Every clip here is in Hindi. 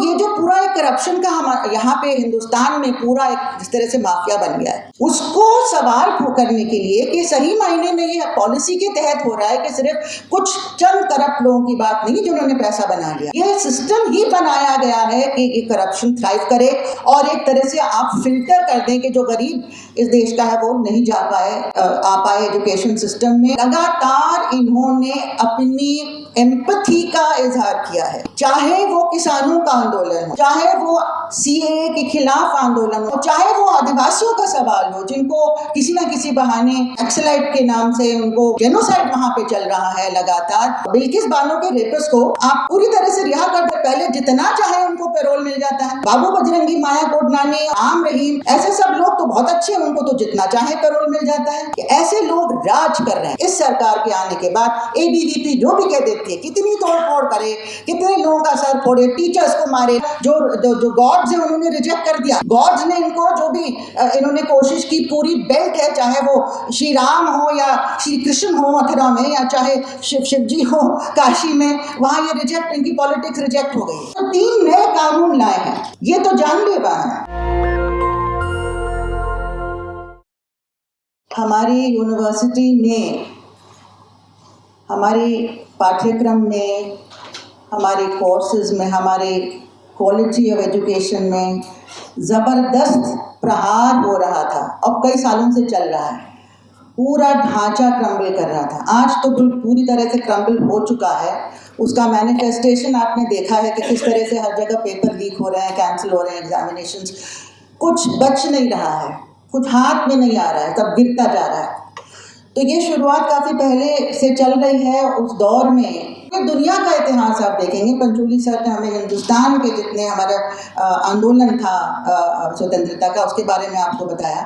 ये जो पूरा एक करप्शन का हम यहाँ पे हिंदुस्तान में पूरा एक जिस तरह से माफिया बन गया है, उसको सवाल करने के लिए कि सही मायने में ये पॉलिसी के तहत हो रहा है कि सिर्फ कुछ चंद करप्ट लोगों की बात नहीं जिन्होंने पैसा बना लिया, ये सिस्टम ही बनाया गया है कि ये करप्शन थ्राइव करे और एक तरह से आप फिल्टर कर दें कि जो गरीब इस देश का है वो नहीं आ पाए एजुकेशन सिस्टम में। लगातार इन्होंने अपनी एम्पैथी का इजहार किया है, चाहे वो किसानों का आंदोलन हो, चाहे वो सीएए के खिलाफ आंदोलन हो, चाहे वो आदिवासियों का सवाल हो जिनको किसी ना किसी बहाने एक्सलाइट के नाम से उनको जेनोसाइड वहां पे चल रहा है लगातार। बिल्किस बानो के रेपिस्ट को आप पूरी तरह से रिहा कर दे, पहले जितना चाहे उनको पैरोल मिल जाता है। बाबू बजरंगी, माया कोडनानी, आम रहीम, ऐसे सब लोग तो बहुत अच्छे हैं, उनको तो जितना चाहे पैरोल मिल जाता है। ऐसे लोग राज कर रहे हैं। इस सरकार के आने के बाद एबीवीपी जो भी कह देती है, कितनी तोड़फोड़ करे, कितने लोगों का सर फोड़े, टीचर्स को मारे, जो गॉड्स है उन्होंने रिजेक्ट कर दिया। गॉड्स ने इनको जो भी इन्होंने कोशिश की, पूरी बेल्ट है, चाहे वो श्री राम हो या श्री कृष्ण हो मथुरा में, या चाहे शिव जी हो काशी में, वहां ये रिजेक्ट, इनकी पॉलिटिक्स रिजेक्ट हो गई। तो 3 नए कानून लाए हैं, ये तो जानलेवा है। हमारी यूनिवर्सिटी में, हमारी पाठ्यक्रम में, हमारे कोर्सेज में, हमारे क्वालिटी ऑफ एजुकेशन में ज़बरदस्त प्रहार हो रहा था और कई सालों से चल रहा है। पूरा ढांचा क्रम्बल कर रहा था, आज तो पूरी तरह से क्रम्बल हो चुका है। उसका मैनिफेस्टेशन आपने देखा है कि किस तरह से हर जगह पेपर लीक हो रहे हैं, कैंसिल हो रहे हैं एग्जामिनेशंस, कुछ बच नहीं रहा है, कुछ हाथ में नहीं आ रहा है, सब गिरता जा रहा है। तो ये शुरुआत काफ़ी पहले से चल रही है। उस दौर में दुनिया का इतिहास आप देखेंगे, पंचोली सर ने हमें हिंदुस्तान के जितने हमारा आंदोलन था स्वतंत्रता का, उसके बारे में आपको बताया,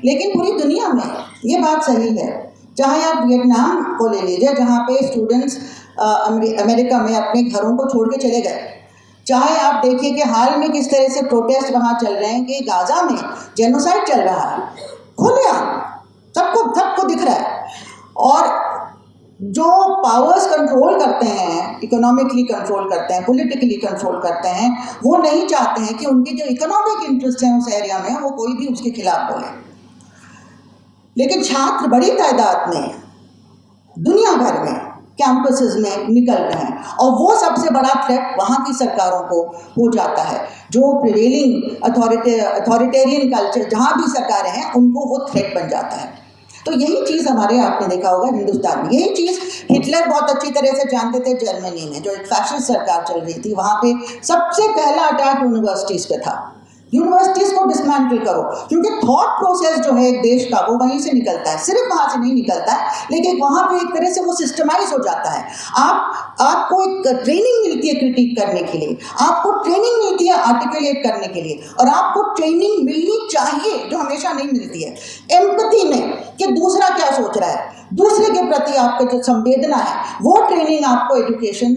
लेकिन पूरी दुनिया में ये बात सही है। चाहे आप वियतनाम को ले लीजिए, जहाँ पे स्टूडेंट्स अमेरिका में अपने घरों को छोड़ के चले गए, चाहे आप देखिए कि हाल में किस तरह से प्रोटेस्ट वहाँ चल रहे हैं कि गाजा में जेनोसाइड चल रहा है, खुलेआम सबको दिख रहा है। और जो पावर्स कंट्रोल करते हैं, इकोनॉमिकली कंट्रोल करते हैं, पॉलिटिकली कंट्रोल करते हैं, वो नहीं चाहते हैं कि उनके जो इकोनॉमिक इंटरेस्ट हैं उस एरिया में वो कोई भी उसके खिलाफ बोले। लेकिन छात्र बड़ी तादाद में दुनिया भर में कैंपसेस में निकल रहे हैं और वो सबसे बड़ा थ्रेट वहाँ की सरकारों को हो जाता है। जो प्रिवेलिंग अथॉरिटेरियन कल्चर जहाँ भी सरकारें हैं उनको वो थ्रेट बन जाता है। तो यही चीज़ हमारे आपने देखा होगा हिंदुस्तान में, यही चीज़ हिटलर बहुत अच्छी तरह से जानते थे। जर्मनी में जो एक फैशिस्ट सरकार चल रही थी, वहाँ पे सबसे पहला अटैक यूनिवर्सिटीज़ पे था। यूनिवर्सिटीज़ को डिसमेंटल करो, क्योंकि थॉट प्रोसेस जो है एक देश का वो वहीं से निकलता है, सिर्फ वहाँ से नहीं निकलता है, लेकिन वहाँ पे एक तरह से वो सिस्टमाइज हो जाता है। आपको एक ट्रेनिंग मिलती है क्रिटिक करने के लिए, आपको ट्रेनिंग मिलती है आर्टिकुलेट करने के लिए, और आपको ट्रेनिंग मिलनी चाहिए जो हमेशा नहीं मिलती है, एम्पैथी में, कि दूसरा क्या सोच रहा है, दूसरे के प्रति आपका जो संवेदना है, वो ट्रेनिंग आपको एजुकेशन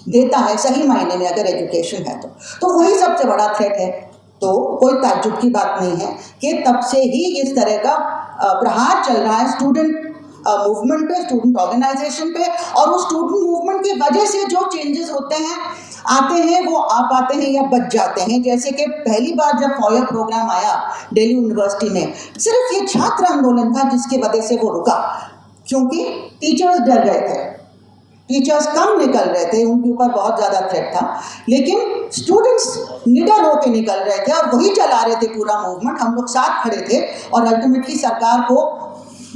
देता है सही मायने में, अगर एजुकेशन है तो वही सबसे बड़ा थ्रेट है। तो कोई ताज्जुब की बात नहीं है कि तब से ही इस तरह का प्रहार चल रहा है स्टूडेंट मूवमेंट पे, स्टूडेंट ऑर्गेनाइजेशन पे, और उस स्टूडेंट मूवमेंट की वजह से जो चेंजेस होते हैं आते हैं वो आ पाते हैं या बच जाते हैं। जैसे कि पहली बार जब फॉयर प्रोग्राम आया दिल्ली यूनिवर्सिटी में, सिर्फ ये छात्र आंदोलन था जिसकी वजह से वो रुका, क्योंकि टीचर्स डर गए थे, टीचर्स कम निकल रहे थे, उनके ऊपर बहुत ज़्यादा थ्रेट था, लेकिन स्टूडेंट्स निडर होकर निकल रहे थे और वही चला रहे थे पूरा मूवमेंट। हम लोग साथ खड़े थे और अल्टीमेटली सरकार को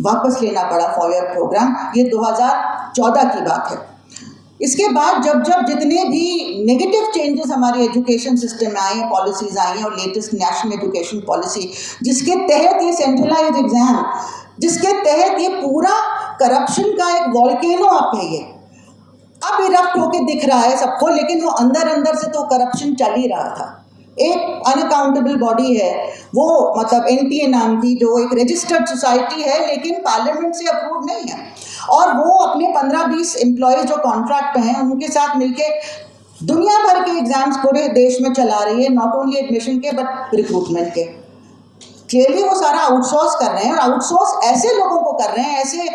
वापस लेना पड़ा फॉयर प्रोग्राम। ये 2014 की बात है। इसके बाद जब जितने भी नेगेटिव चेंजेस हमारे एजुकेशन सिस्टम में आए हैं, पॉलिसीज़ आई हैं, और लेटेस्ट नेशनल एजुकेशन पॉलिसी जिसके तहत ये सेंट्रलाइज्ड एग्जाम, जिसके तहत ये पूरा करप्शन का एक वॉल्केनो आप कहिए, अब इरप्ट होके दिख रहा है सबको, लेकिन वो अंदर से तो करप्शन चल ही रहा था। एक अनअकाउंटेबल बॉडी है वो, मतलब एनटीए नाम की, जो एक रजिस्टर्ड सोसाइटी है लेकिन पार्लियामेंट से अप्रूव नहीं है, और वो अपने 15-20 एम्प्लॉयज़ जो कॉन्ट्रैक्ट पे हैं उनके साथ मिलके दुनिया भर के एग्जाम्स पूरे देश में चला रही है, नॉट ओनली एडमिशन के बट रिक्रूटमेंट के। क्लियरली वो सारा आउटसोर्स कर रहे हैं, और आउटसोर्स ऐसे लोगों को कर रहे हैं, ऐसे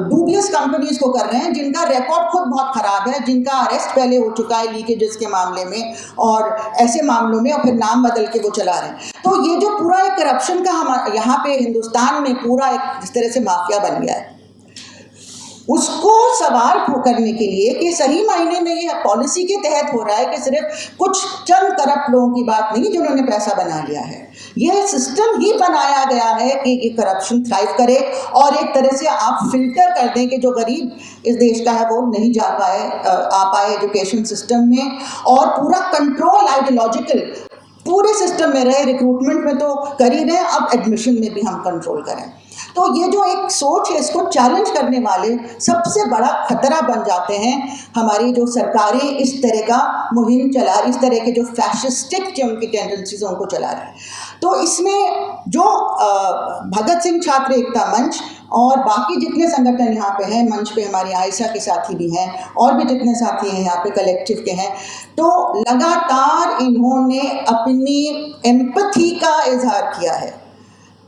डूबियस कंपनीज को कर रहे हैं जिनका रिकॉर्ड खुद बहुत खराब है, जिनका अरेस्ट पहले हो चुका है लीकेजेस के मामले में और ऐसे मामलों में, और फिर नाम बदल के वो चला रहे हैं। तो ये जो पूरा एक करप्शन का हम यहाँ पे हिंदुस्तान में पूरा एक जिस तरह से माफिया बन गया है, उसको सवाल करने के लिए कि सही मायने में ये पॉलिसी के तहत हो रहा है कि सिर्फ कुछ चंद करप्ट लोगों की बात नहीं जिन्होंने पैसा बना लिया है, ये सिस्टम ही बनाया गया है कि ये करप्शन थ्राइव करे और एक तरह से आप फिल्टर कर दें कि जो गरीब इस देश का है वो नहीं आ पाए एजुकेशन सिस्टम में, और पूरा कंट्रोल आइडियोलॉजिकल पूरे सिस्टम में रहे। रिक्रूटमेंट में तो कर ही रहे, अब एडमिशन में भी हम कंट्रोल करें। तो ये जो एक सोच है, इसको चैलेंज करने वाले सबसे बड़ा खतरा बन जाते हैं हमारी जो सरकारें इस तरह का मुहिम चला, इस तरह के जो फैशिस्टिक जो उनकी टेंडेंसीज उनको चला रहे हैं। तो इसमें जो भगत सिंह छात्र एकता मंच और बाकी जितने संगठन यहाँ पे हैं, मंच पे हमारे आयशा के साथी भी हैं और भी जितने साथी हैं यहाँ पे कलेक्टिव के हैं, तो लगातार इन्होंने अपनी एम्पैथी का इजहार किया है।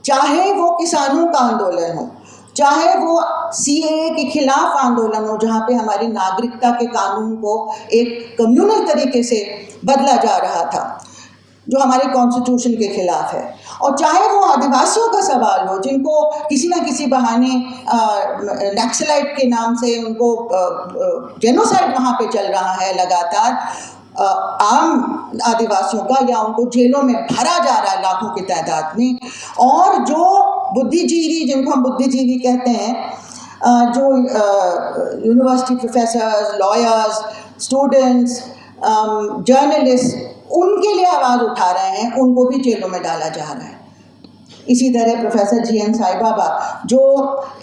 चाहे वो किसानों का आंदोलन हो, चाहे वो सीएए के खिलाफ आंदोलन हो जहाँ पे हमारी नागरिकता के कानून को एक कम्युनल तरीके से बदला जा रहा था जो हमारे कॉन्स्टिट्यूशन के खिलाफ है, और चाहे वो आदिवासियों का सवाल हो जिनको किसी ना किसी बहाने नक्सलाइट के नाम से उनको जेनोसाइड वहाँ पे चल रहा है लगातार आम आदिवासियों का, या उनको जेलों में भरा जा रहा है लाखों की तादाद में। और जो बुद्धिजीवी, जिनको हम बुद्धिजीवी कहते हैं, जो university professors, lawyers, students, journalist, उनके लिए आवाज़ उठा रहे हैं, उनको भी जेलों में डाला जा रहा है। इसी तरह प्रोफेसर GN साई बाबा, जो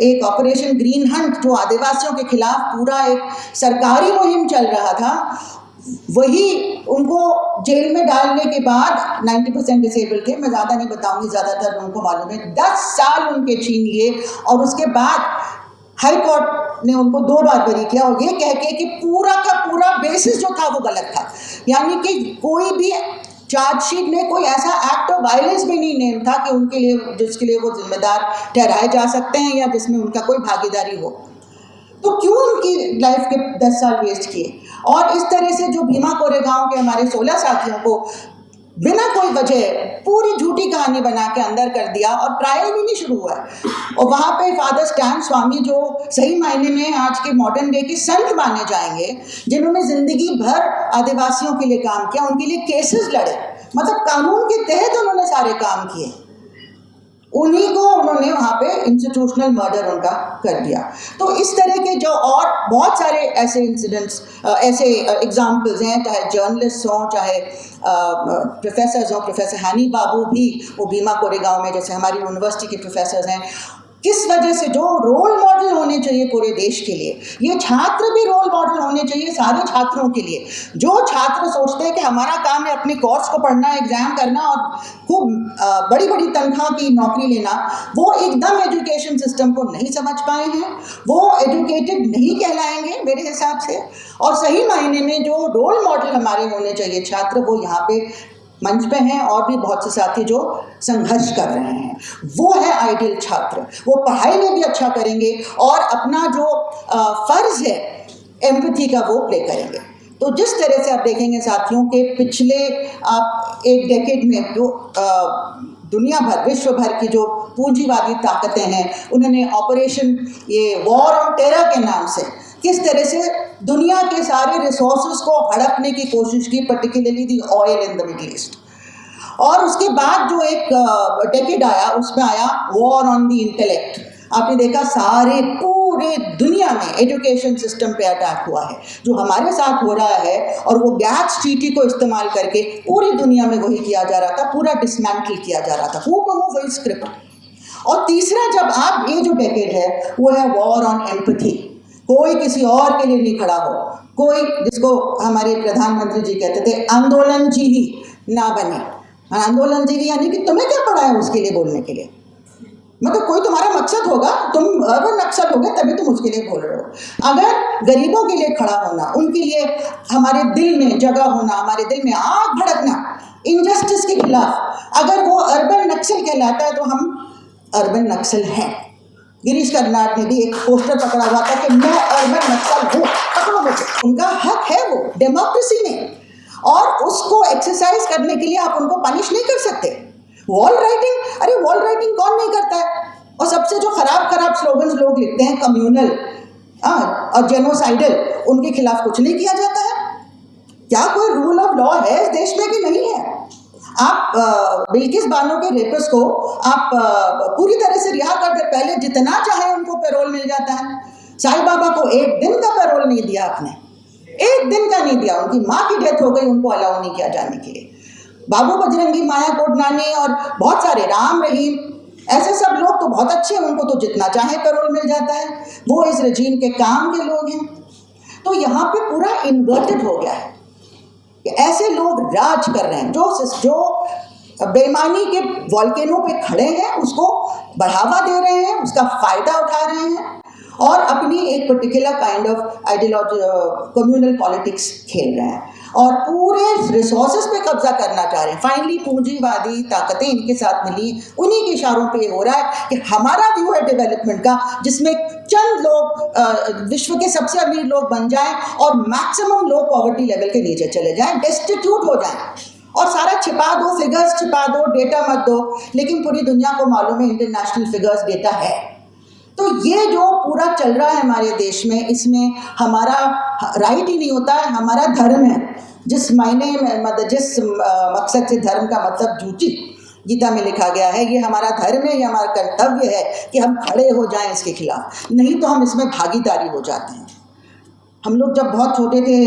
एक ऑपरेशन ग्रीन हंट जो आदिवासियों के खिलाफ पूरा एक सरकारी मुहिम चल रहा था, वही उनको जेल में डालने के बाद 90% डिसेबल थे, मैं ज़्यादा नहीं बताऊंगी, ज़्यादातर उनको मालूम है, 10 साल उनके छीन लिए और उसके बाद हाई कोर्ट ने उनको 2 बार बरी किया, और ये कह के कि पूरा का पूरा बेसिस जो था वो गलत था। यानी कि कोई भी चार्जशीट में कोई ऐसा एक्ट ऑफ वायलेंस भी नहीं नेम था कि उनके लिए, जिसके लिए वो जिम्मेदार ठहराए जा सकते हैं या जिसमें उनका कोई भागीदारी हो। तो क्यों उनकी लाइफ के 10 साल वेस्ट किए? और इस तरह से जो भीमा कोरेगांव के हमारे 16 साथियों को बिना कोई वजह पूरी झूठी कहानी बना के अंदर कर दिया, और ट्रायल भी नहीं शुरू हुआ है। और वहाँ पे फादर स्टैन स्वामी, जो सही मायने में आज के मॉडर्न डे के संत माने जाएंगे, जिन्होंने जिंदगी भर आदिवासियों के लिए काम किया, उनके लिए केसेस लड़े, मतलब कानून के तहत उन्होंने सारे काम किए, उन्हीं को उन्होंने वहाँ पे इंस्टीट्यूशनल मर्डर उनका कर दिया। तो इस तरह के जो और बहुत सारे ऐसे इंसिडेंट्स, ऐसे एग्जाम्पल्स हैं, चाहे जर्नलिस्ट हों, चाहे प्रोफेसर्स हों। प्रोफेसर हनी बाबू भी वो भीमा कोरेगांव में, जैसे हमारी यूनिवर्सिटी के प्रोफेसर्स हैं, किस वजह से जो रोल मॉडल होने चाहिए पूरे देश के लिए, ये छात्र भी रोल मॉडल होने चाहिए सारे छात्रों के लिए। जो छात्र सोचते हैं कि हमारा काम है अपने कोर्स को पढ़ना, एग्जाम करना और खूब बड़ी बड़ी तनख्वाह की नौकरी लेना, वो एकदम एजुकेशन सिस्टम को नहीं समझ पाए हैं, वो एजुकेटेड नहीं कहलाएंगे मेरे हिसाब से। और सही मायने में जो रोल मॉडल हमारे होने चाहिए छात्र, वो यहाँ पे मंच पे हैं, और भी बहुत से साथी जो संघर्ष कर रहे हैं, वो है आइडियल छात्र। वो पढ़ाई में भी अच्छा करेंगे और अपना जो फर्ज है एम्पैथी का वो प्ले करेंगे। तो जिस तरह से आप देखेंगे साथियों के पिछले आप एक डेकेड में जो दुनिया भर, विश्व भर की जो पूंजीवादी ताकतें हैं, उन्होंने ऑपरेशन ये वॉर ऑन टेरर के नाम से किस तरह से दुनिया के सारे रिसोर्सेज को हड़पने की कोशिश की, particularly the oil in the middle east. और उसके बाद जो एक डेकेड आया, उसमें आया वॉर ऑन द इंटेलेक्ट। आपने देखा सारे पूरे दुनिया में एजुकेशन सिस्टम पे अटैक हुआ है, जो हमारे साथ हो रहा है, और वो गैट्स ट्रीटी को इस्तेमाल करके पूरी दुनिया में वही किया जा रहा था, पूरा डिसमेंटल किया जा रहा था, हूबहू वही स्क्रिप्ट। और तीसरा, जब आप ये जो डेकेड है वो है वॉर ऑन एम्पैथी। कोई किसी और के लिए नहीं खड़ा हो, कोई, जिसको हमारे प्रधानमंत्री जी कहते थे आंदोलन जीवी ना बने। आंदोलन जीवी यानी कि तुम्हें क्या पड़ा है उसके लिए बोलने के लिए, मतलब कोई तुम्हारा मकसद होगा, तुम अर्बन नक्सल हो गए तभी तुम उसके लिए बोल रहे हो। अगर गरीबों के लिए खड़ा होना, उनके लिए हमारे दिल में जगह होना, हमारे दिल में आग भड़कना इनजस्टिस के खिलाफ, अगर वो अर्बन नक्सल कहलाता है तो हम अर्बन नक्सल हैं। गिरीश कर्नाड ने भी एक पोस्टर पकड़ा हुआ था कि मैं अर्बन नक्सल हूँ, पकड़ो मुझे। उनका हक है वो डेमोक्रेसी में, और उसको एक्सरसाइज करने के लिए आप उनको पनिश नहीं कर सकते। वॉल राइटिंग, अरे वॉल राइटिंग कौन नहीं करता है? और सबसे जो खराब स्लोगन्स लोग लिखते हैं कम्युनल और जेनोसाइडल, उनके खिलाफ कुछ नहीं किया जाता है। क्या कोई रूल ऑफ लॉ है इस देश में कि नहीं है? आप बिल्किस बानो के रेपिस्ट को आप पूरी तरह से रिहा कर दे, पहले जितना चाहे उनको पैरोल मिल जाता है। साईं बाबा को एक दिन का पैरोल नहीं दिया आपने, एक दिन का नहीं दिया। उनकी माँ की डेथ हो गई, उनको अलाउ नहीं किया जाने के लिए। बाबू बजरंगी, माया कोडनानी और बहुत सारे, राम रहीम, ऐसे सब लोग तो बहुत अच्छे हैं, उनको तो जितना चाहे पैरोल मिल जाता है। वो इस रजीम के काम के लोग हैं। तो यहाँ पे पूरा इन्वर्टेड हो गया है कि ऐसे लोग राज कर रहे हैं, जो बेईमानी के वॉल्केनो पे खड़े हैं, उसको बढ़ावा दे रहे हैं, उसका फायदा उठा रहे हैं और अपनी एक particular kind of ideology, communal politics खेल रहे हैं और पूरे रिसोर्सेज पे कब्जा करना चाह रहे हैं। फाइनली पूंजीवादी ताकतें इनके साथ मिली, उन्हीं के इशारों पे हो रहा है कि हमारा व्यू है डेवलपमेंट का, जिसमें चंद लोग विश्व के सबसे अमीर लोग बन जाएं और मैक्सिमम लोग पॉवर्टी लेवल के नीचे चले जाएं, डेस्टिट्यूट हो जाएं, और सारा छिपा दो, फिगर्स छिपा दो, डेटा मत दो। लेकिन पूरी दुनिया को मालूम है इंटरनेशनल फिगर्स, डेटा है। तो ये जो पूरा चल रहा है हमारे देश में, इसमें हमारा राइट ही नहीं होता है, हमारा धर्म है। जिस मायने में, मतलब जिस मकसद से धर्म का मतलब जूची गीता में लिखा गया है, ये हमारा धर्म है, ये हमारा कर्तव्य है कि हम खड़े हो जाएं इसके खिलाफ, नहीं तो हम इसमें भागीदारी हो जाते हैं। हम लोग जब बहुत छोटे थे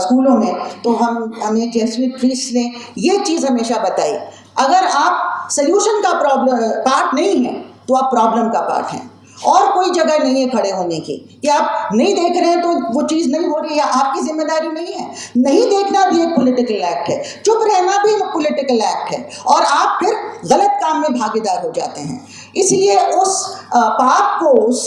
स्कूलों में, तो हमें जेसुइट प्रीस्ट ने ये चीज़ हमेशा बताई, अगर आप सल्यूशन का पार्ट नहीं है तो आप प्रॉब्लम का पार्ट हैं, और कोई जगह नहीं है खड़े होने की। कि आप नहीं देख रहे हैं तो वो चीज़ नहीं हो रही है, आपकी जिम्मेदारी नहीं है। नहीं देखना भी एक पॉलिटिकल एक्ट है, चुप रहना भी एक पॉलिटिकल एक्ट है, और आप फिर गलत काम में भागीदार हो जाते हैं। इसलिए उस पाप को, उस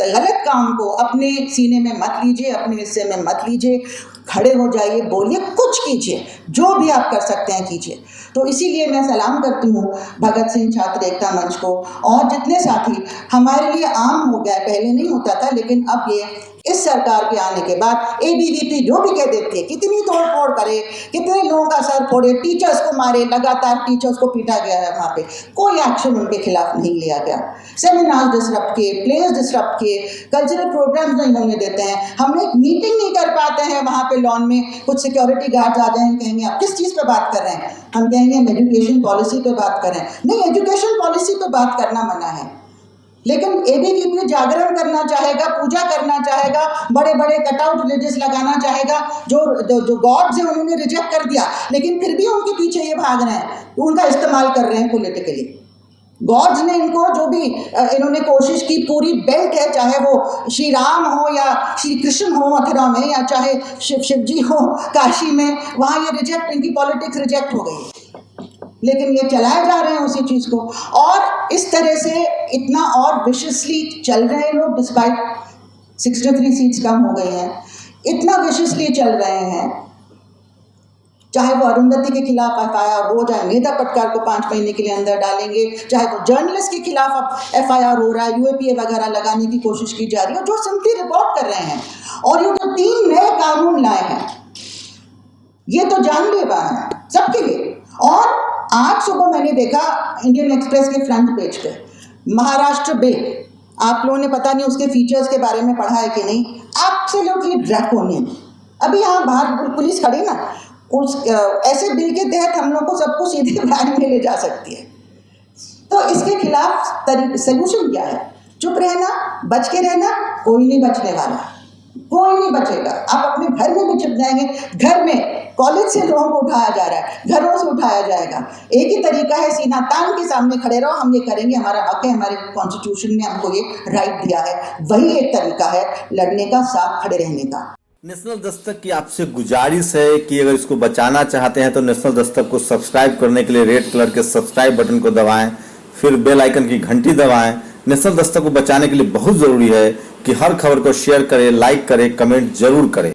गलत काम को अपने सीने में मत लीजिए, अपने हिस्से में मत लीजिए। खड़े हो जाइए, बोलिए, कुछ कीजिए, जो भी आप कर सकते हैं कीजिए। तो इसीलिए मैं सलाम करती हूँ भगत सिंह छात्र एकता मंच को और जितने साथी। हमारे लिए आम हो गया, पहले नहीं होता था, लेकिन अब ये इस सरकार के आने के बाद एबीवीपी जो भी कह देती है, कितनी तोड़ फोड़ करे, कितने लोगों का सर फोड़े, टीचर्स को मारे, लगातार टीचर्स को पीटा गया है, वहाँ पे कोई एक्शन उनके खिलाफ नहीं लिया गया। सेमिनार डिसरप्ट किए, प्लेस डिसरप्ट किए, कल्चरल प्रोग्राम्स नहीं होने देते हैं। हम एक मीटिंग नहीं कर पाते हैं वहाँ पे लॉन में, कुछ सिक्योरिटी गार्ड्स आ जाएंगे, कहेंगे आप किस चीज़ पे बात कर रहे हैं, हम कहेंगे हम एजुकेशन पॉलिसी पे बात कर रहे हैं। नहीं, एजुकेशन पॉलिसी पे बात करना मना है, लेकिन एबीवीपी जागरण करना चाहेगा, पूजा करना चाहेगा, बड़े बड़े कटआउट रिलीजियस लगाना चाहेगा, जो गॉड्स हैं उन्होंने रिजेक्ट कर दिया, लेकिन फिर भी उनके पीछे ये भाग रहे हैं, उनका इस्तेमाल कर रहे हैं पॉलिटिकली। गॉड्स ने इनको जो भी इन्होंने कोशिश की, पूरी बेल्ट है, चाहे वो श्री राम हो या श्री कृष्ण हो मथुरा में, या चाहे शिव जी हो काशी में, वहाँ ये रिजेक्ट, इनकी पॉलिटिक्स रिजेक्ट हो गई, लेकिन ये चलाए जा रहे हैं उसी चीज़ को। और इस तरह से इतना और विशेषली चल रहे हैं लोग, डिस्पाइट 63 सीट्स कम हो गई हैं, इतना विशेषली चल रहे हैं। चाहे वो अरुंधति के खिलाफ एफआईआर हो, चाहे मेधा पटकार को 5 महीने के लिए अंदर डालेंगे, चाहे वो जर्नलिस्ट के खिलाफ अब एफआईआर हो रहा है, यूएपीए वगैरह लगाने की कोशिश की जा रही है, जो सिंपली रिपोर्ट कर रहे हैं। और ये जो 3 नए कानून लाए हैं, ये तो जानलेवा है सबके लिए। और आज सुबह मैंने देखा इंडियन एक्सप्रेस के फ्रंट पेज पे महाराष्ट्र बिल, आप लोगों ने पता नहीं उसके फीचर्स के बारे में पढ़ा है कि नहीं, एब्सोल्युटली ड्रैकोनियन। अभी यहाँ बाहर पुलिस खड़ी ना, उस ऐसे बिल के तहत हम लोग को सबको सीधे बैग में ले जा सकती है। तो इसके खिलाफ सल्यूशन क्या है? चुप रहना, बच के रहना, कोई नहीं बचने वाला, कोई नहीं बचेगा। आप अपने घर में भी छिप जाएंगे, घर में कॉलेज से लोगों को उठाया जा रहा है, घरों से उठाया जाएगा। एक ही तरीका है, सीना तान के सामने खड़े रहो, हम ये करेंगे, हमारा हक है, हमारे कॉन्स्टिट्यूशन ने हमको ये राइट दिया है। वही एक तरीका है लड़ने का, साथ खड़े रहने का। नेशनल दस्तक की आपसे गुजारिश है कि अगर इसको बचाना चाहते हैं तो नेशनल दस्तक को सब्सक्राइब करने के लिए रेड कलर के सब्सक्राइब बटन को दबाएं, फिर बेल आइकन की घंटी दबाएं। नेशनल दस्तक को बचाने के लिए बहुत जरूरी है कि हर खबर को शेयर करें, लाइक करें, कमेंट जरूर करें।